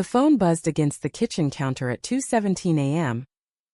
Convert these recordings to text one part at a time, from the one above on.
The phone buzzed against the kitchen counter at 2:17 a.m.,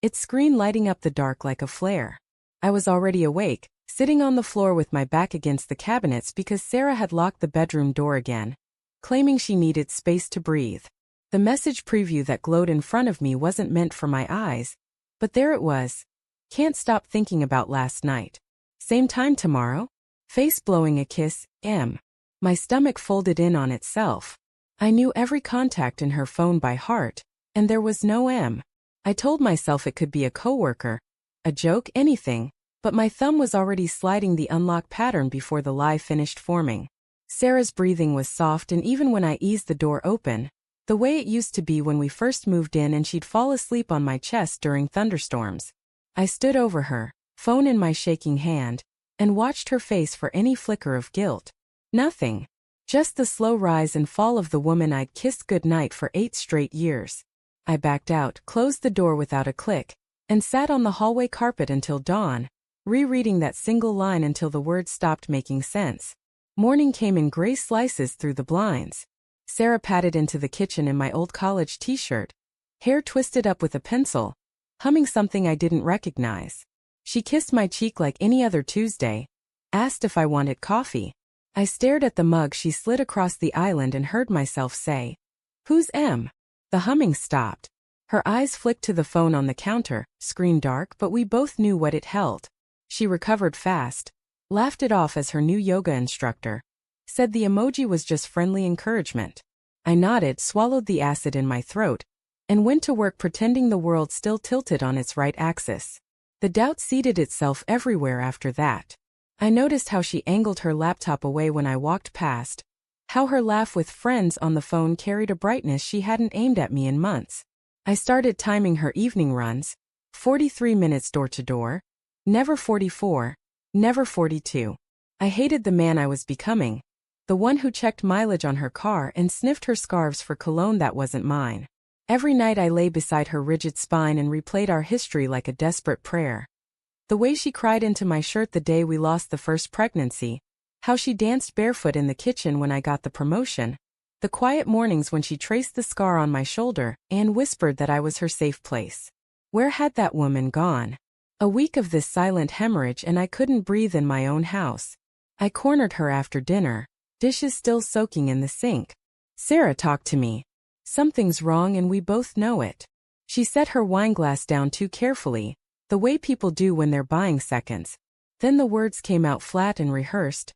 its screen lighting up the dark like a flare. I was already awake, sitting on the floor with my back against the cabinets because Sarah had locked the bedroom door again, claiming she needed space to breathe. The message preview that glowed in front of me wasn't meant for my eyes, but there it was. Can't stop thinking about last night. Same time tomorrow? Face blowing a kiss, M. My stomach folded in on itself. I knew every contact in her phone by heart, and there was no M. I told myself it could be a coworker, a joke, anything, but my thumb was already sliding the unlock pattern before the lie finished forming. Sarah's breathing was soft, and even when I eased the door open, the way it used to be when we first moved in and she'd fall asleep on my chest during thunderstorms. I stood over her, phone in my shaking hand, and watched her face for any flicker of guilt. Nothing. Just the slow rise and fall of the woman I'd kissed goodnight for 8 straight years. I backed out, closed the door without a click, and sat on the hallway carpet until dawn, rereading that single line until the words stopped making sense. Morning came in gray slices through the blinds. Sarah padded into the kitchen in my old college t-shirt, hair twisted up with a pencil, humming something I didn't recognize. She kissed my cheek like any other Tuesday, asked if I wanted coffee. I stared at the mug she slid across the island and heard myself say, "Who's M?" The humming stopped. Her eyes flicked to the phone on the counter, screen dark, but we both knew what it held. She recovered fast, laughed it off as her new yoga instructor, said the emoji was just friendly encouragement. I nodded, swallowed the acid in my throat, and went to work pretending the world still tilted on its right axis. The doubt seeded itself everywhere after that. I noticed how she angled her laptop away when I walked past, how her laugh with friends on the phone carried a brightness she hadn't aimed at me in months. I started timing her evening runs, 43 minutes door to door, never 44, never 42. I hated the man I was becoming, the one who checked mileage on her car and sniffed her scarves for cologne that wasn't mine. Every night I lay beside her rigid spine and replayed our history like a desperate prayer. The way she cried into my shirt the day we lost the first pregnancy, how she danced barefoot in the kitchen when I got the promotion, the quiet mornings when she traced the scar on my shoulder and whispered that I was her safe place. Where had that woman gone? A week of this silent hemorrhage and I couldn't breathe in my own house. I cornered her after dinner, dishes still soaking in the sink. "Sarah, talk to me. Something's wrong and we both know it." She set her wineglass down too carefully, the way people do when they're buying seconds. Then the words came out flat and rehearsed.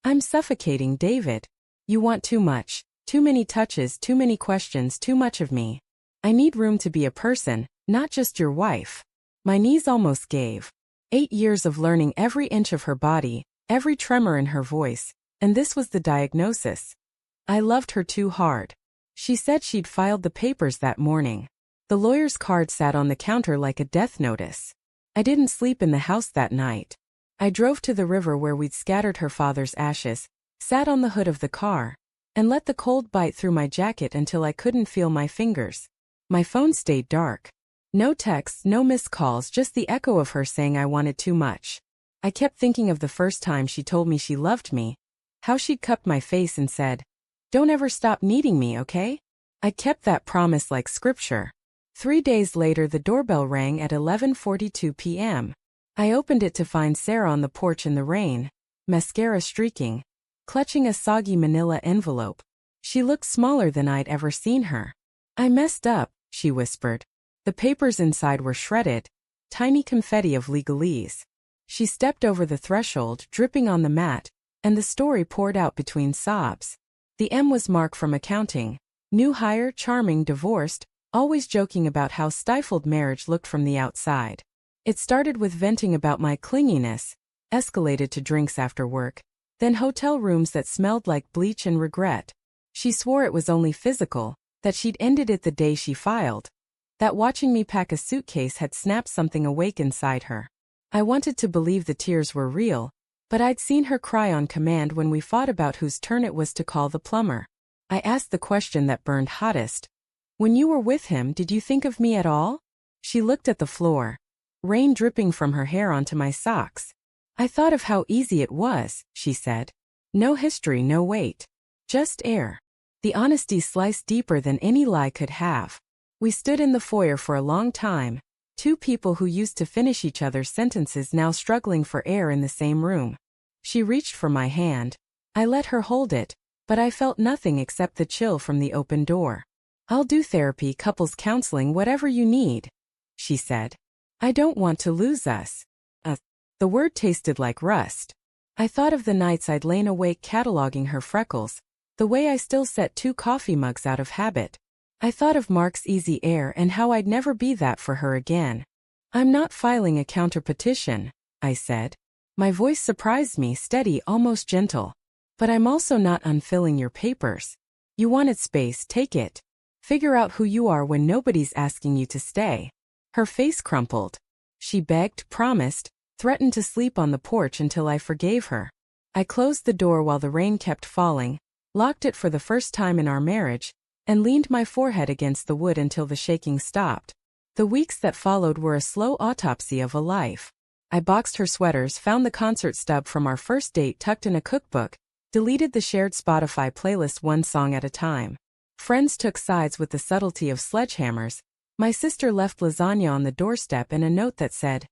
"I'm suffocating, David. You want too much, too many touches, too many questions, too much of me. I need room to be a person, not just your wife." My knees almost gave. 8 years of learning every inch of her body, every tremor in her voice, and this was the diagnosis. I loved her too hard. She said she'd filed the papers that morning. The lawyer's card sat on the counter like a death notice. I didn't sleep in the house that night. I drove to the river where we'd scattered her father's ashes, sat on the hood of the car, and let the cold bite through my jacket until I couldn't feel my fingers. My phone stayed dark. No texts, no missed calls, just the echo of her saying I wanted too much. I kept thinking of the first time she told me she loved me, how she'd cupped my face and said, "Don't ever stop needing me, okay?" I kept that promise like scripture. 3 days later the doorbell rang at 11:42 p.m. I opened it to find Sarah on the porch in the rain, mascara streaking, clutching a soggy manila envelope. She looked smaller than I'd ever seen her. "I messed up," she whispered. The papers inside were shredded, tiny confetti of legalese. She stepped over the threshold, dripping on the mat, and the story poured out between sobs. The M was Mark from accounting, new hire, charming, divorced, always joking about how stifled marriage looked from the outside. It started with venting about my clinginess, escalated to drinks after work, then hotel rooms that smelled like bleach and regret. She swore it was only physical, that she'd ended it the day she filed, that watching me pack a suitcase had snapped something awake inside her. I wanted to believe the tears were real, but I'd seen her cry on command when we fought about whose turn it was to call the plumber. I asked the question that burned hottest. "When you were with him, did you think of me at all?" She looked at the floor, rain dripping from her hair onto my socks. "I thought of how easy it was," she said. "No history, no weight. Just air." The honesty sliced deeper than any lie could have. We stood in the foyer for a long time, two people who used to finish each other's sentences now struggling for air in the same room. She reached for my hand. I let her hold it, but I felt nothing except the chill from the open door. "I'll do therapy, couples counseling, whatever you need," she said. "I don't want to lose us." The word tasted like rust. I thought of the nights I'd lain awake cataloging her freckles, the way I still set 2 coffee mugs out of habit. I thought of Mark's easy air and how I'd never be that for her again. "I'm not filing a counter-petition," I said. My voice surprised me, steady, almost gentle. "But I'm also not unfilling your papers. You wanted space, take it. Figure out who you are when nobody's asking you to stay." Her face crumpled. She begged, promised, threatened to sleep on the porch until I forgave her. I closed the door while the rain kept falling, locked it for the first time in our marriage, and leaned my forehead against the wood until the shaking stopped. The weeks that followed were a slow autopsy of a life. I boxed her sweaters, found the concert stub from our first date tucked in a cookbook, deleted the shared Spotify playlist one song at a time. Friends took sides with the subtlety of sledgehammers. My sister left lasagna on the doorstep and a note that said,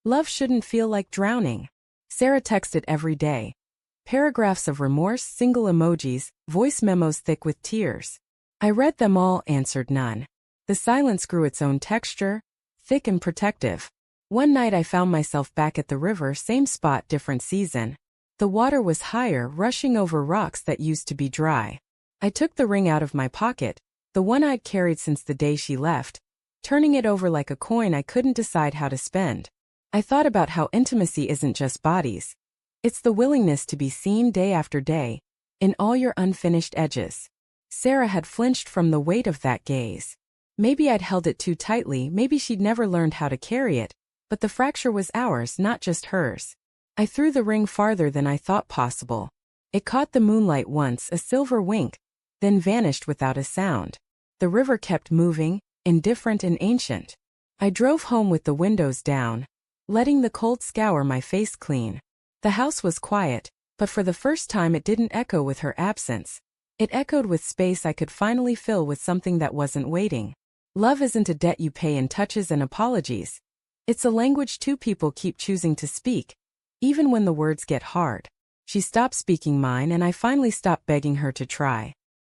"Love shouldn't feel like drowning." Sarah texted every day. Paragraphs of remorse, single emojis, voice memos thick with tears. I read them all, answered none. The silence grew its own texture, thick and protective. One night I found myself back at the river, same spot, different season. The water was higher, rushing over rocks that used to be dry. I took the ring out of my pocket, the one I'd carried since the day she left, turning it over like a coin I couldn't decide how to spend. I thought about how intimacy isn't just bodies. It's the willingness to be seen day after day, in all your unfinished edges. Sarah had flinched from the weight of that gaze. Maybe I'd held it too tightly, maybe she'd never learned how to carry it, but the fracture was ours, not just hers. I threw the ring farther than I thought possible. It caught the moonlight once, a silver wink, then vanished without a sound. The river kept moving, indifferent and ancient. I drove home with the windows down, letting the cold scour my face clean. The house was quiet, but for the first time it didn't echo with her absence. It echoed with space I could finally fill with something that wasn't waiting. Love isn't a debt you pay in touches and apologies. It's a language two people keep choosing to speak, even when the words get hard. She stopped speaking mine and I finally stopped begging her to try.